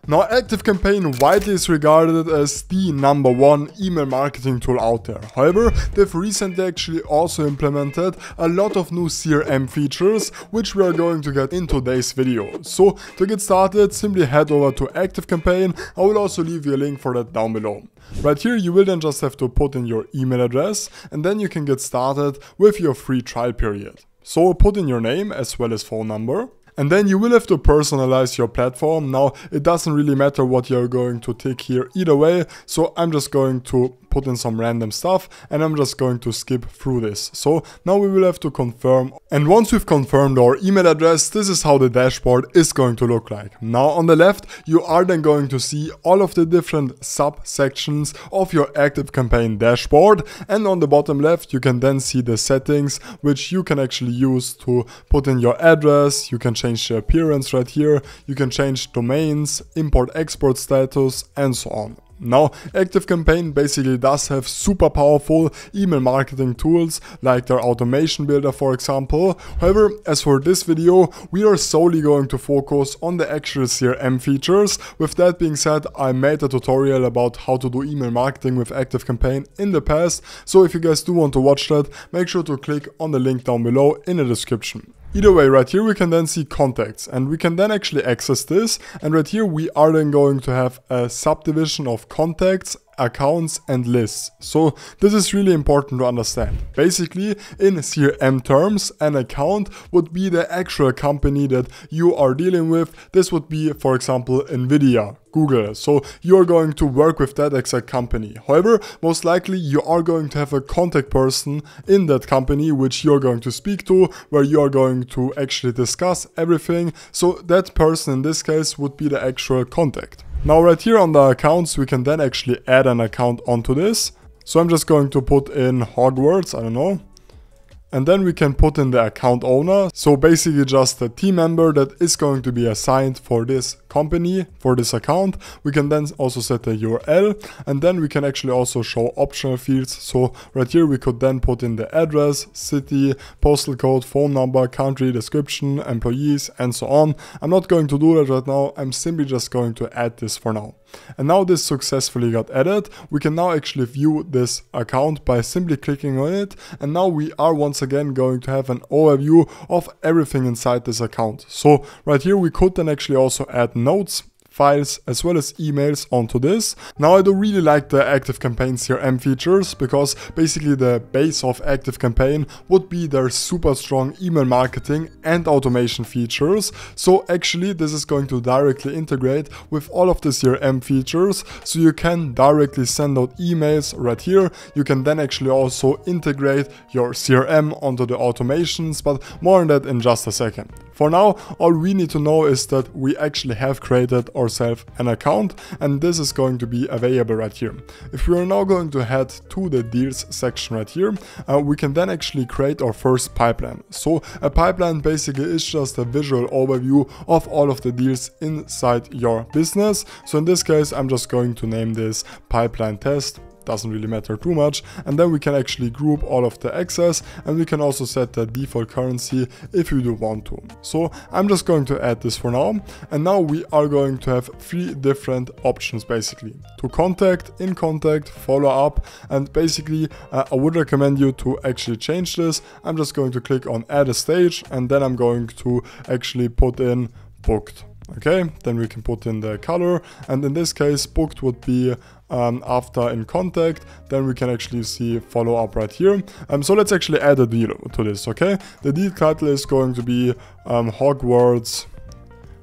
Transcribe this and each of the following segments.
Now, ActiveCampaign widely is regarded as the #1 email marketing tool out there. However, they've recently actually also implemented a lot of new CRM features, which we are going to get in today's video. So to get started, simply head over to ActiveCampaign. I will also leave you a link for that down below. Right here, you will then just have to put in your email address, and then you can get started with your free trial period. So put in your name as well as phone number. And then you will have to personalize your platform. Now, it doesn't really matter what you're going to tick here either way. So I'm just going to put in some random stuff and I'm just going to skip through this. So now we will have to confirm. And once we've confirmed our email address, this is how the dashboard is going to look like. Now on the left, you are then going to see all of the different subsections of your ActiveCampaign dashboard. And on the bottom left, you can then see the settings, which you can actually use to put in your address. You can change the appearance right here. You can change domains, import-export status, and so on. Now, ActiveCampaign basically does have super powerful email marketing tools like their automation builder, for example. However, as for this video, we are solely going to focus on the actual CRM features. With that being said, I made a tutorial about how to do email marketing with ActiveCampaign in the past. So if you guys do want to watch that, make sure to click on the link down below in the description. Either way, right here we can then see contacts and we can then actually access this, and right here we are then going to have a subdivision of contacts, accounts and lists. So this is really important to understand. Basically, in CRM terms, an account would be the actual company that you are dealing with. This would be, for example, Nvidia, Google. So you're going to work with that exact company. However, most likely you are going to have a contact person in that company which you're going to speak to, where you are going to actually discuss everything. So that person in this case would be the actual contact. Now right here on the accounts, we can then actually add an account onto this. So I'm just going to put in Hogwarts, I don't know. And then we can put in the account owner. So basically just a team member that is going to be assigned for this company, for this account. We can then also set the URL, and then we can actually also show optional fields. So right here we could then put in the address, city, postal code, phone number, country, description, employees, and so on. I'm not going to do that right now. I'm simply just going to add this for now. And now this successfully got added. We can now actually view this account by simply clicking on it. And now we are once again going to have an overview of everything inside this account. So right here we could then actually also add notes, files as well as emails onto this. Now I do really like the ActiveCampaign CRM features because basically the base of ActiveCampaign would be their super strong email marketing and automation features. So actually this is going to directly integrate with all of the CRM features, so you can directly send out emails right here. You can then actually also integrate your CRM onto the automations, but more on that in just a second. For now, all we need to know is that we actually have created ourselves an account, and this is going to be available right here. If we are now going to head to the deals section right here, we can then actually create our first pipeline. So a pipeline basically is just a visual overview of all of the deals inside your business. So in this case, I'm just going to name this pipeline test. Doesn't really matter too much, and then we can actually group all of the access, and we can also set the default currency if you do want to. So I'm just going to add this for now, and now we are going to have 3 different options basically: to contact, in contact, follow up. And basically I would recommend you to actually change this. I'm just going to click on add a stage, and then I'm going to actually put in booked. Okay, then we can put in the color, and in this case booked would be after in contact. Then we can actually see follow up right here. So let's actually add a deal to this. Okay, the deal title is going to be Hogwarts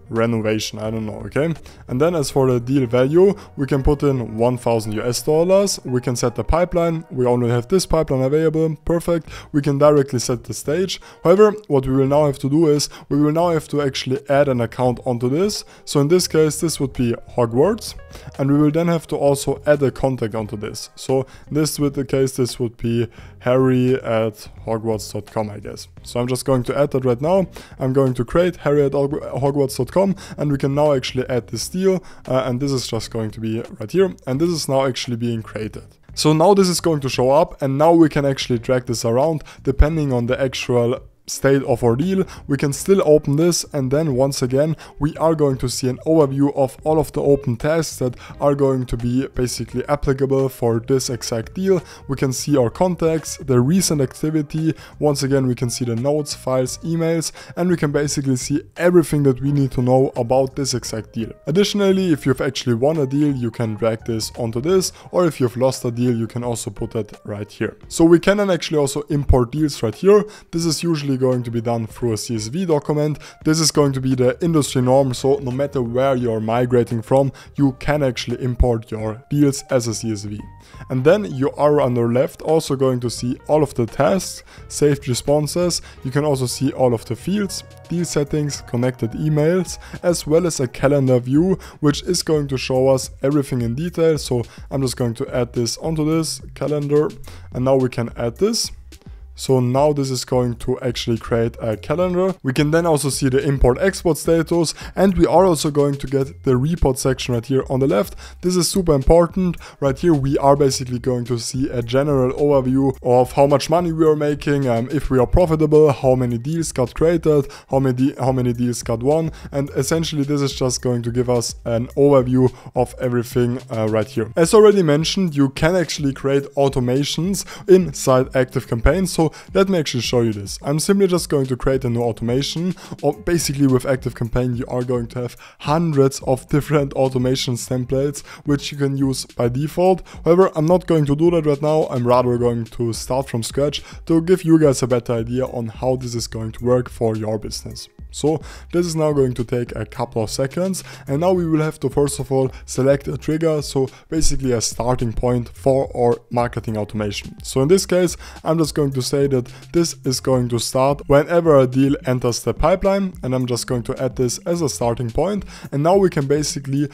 renovation, I don't know. Okay, and then as for the deal value, we can put in $1,000. We can set the pipeline. We only have this pipeline available. Perfect. We can directly set the stage. However, what we will now have to do is we will now have to actually add an account onto this. So in this case, this would be Hogwarts, and we will then have to also add a contact onto this. So this with the case, this would be harry@hogwarts.com, I guess. So I'm just going to add that right now. I'm going to create harry@hogwarts.com, and we can now actually add this deal, and this is just going to be right here, and this is now actually being created. So now this is going to show up, and now we can actually drag this around depending on the actual state of our deal. We can still open this, and then once again we are going to see an overview of all of the open tasks that are going to be basically applicable for this exact deal. We can see our contacts, the recent activity, once again we can see the notes, files, emails, and we can basically see everything that we need to know about this exact deal. Additionally, if you've actually won a deal, you can drag this onto this, or if you've lost a deal, you can also put it right here. So we can then actually also import deals right here. This is usually going to be done through a CSV document. This is going to be the industry norm, so no matter where you're migrating from, you can actually import your deals as a CSV. And then you are on the left also going to see all of the tasks, saved responses. You can also see all of the fields, deal settings, connected emails, as well as a calendar view, which is going to show us everything in detail. So I'm just going to add this onto this calendar, and now we can add this. So now this is going to actually create a calendar. We can then also see the import export status, and we are also going to get the report section right here on the left. This is super important. Right here we are basically going to see a general overview of how much money we are making, if we are profitable, how many deals got created, how many deals got won, and essentially this is just going to give us an overview of everything right here. As already mentioned, you can actually create automations inside ActiveCampaign. So let me actually show you this. I'm simply just going to create a new automation, or basically with ActiveCampaign you are going to have hundreds of different automations templates which you can use by default. However, I'm not going to do that right now. I'm rather going to start from scratch to give you guys a better idea on how this is going to work for your business. So this is now going to take a couple of seconds, and now we will have to first of all select a trigger, so basically a starting point for our marketing automation. So in this case, I'm just going to say that this is going to start whenever a deal enters the pipeline, and I'm just going to add this as a starting point. And now we can basically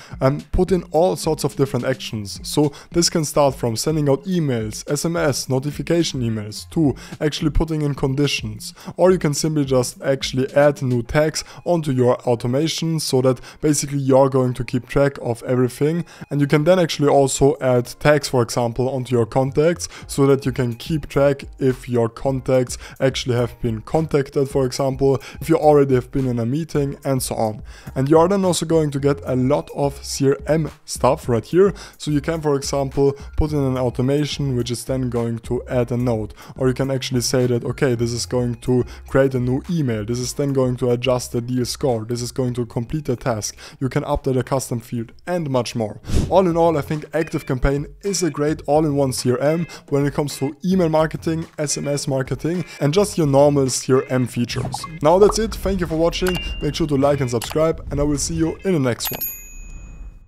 put in all sorts of different actions. So this can start from sending out emails, SMS, notification emails, to actually putting in conditions, or you can simply just actually add new tags onto your automation so that basically you're going to keep track of everything. And you can then actually also add tags, for example, onto your contacts so that you can keep track if your contacts actually have been contacted, for example, if you already have been in a meeting, and so on. And you are then also going to get a lot of CRM stuff right here. So you can, for example, put in an automation which is then going to add a note, or you can actually say that, okay, this is going to create a new email, this is then going to adjust the deal score, this is going to complete a task, you can update a custom field, and much more. All in all, I think ActiveCampaign is a great all-in-one CRM when it comes to email marketing, SMS marketing, and just your normal CRM features. Now that's it, thank you for watching, make sure to like and subscribe, and I will see you in the next one.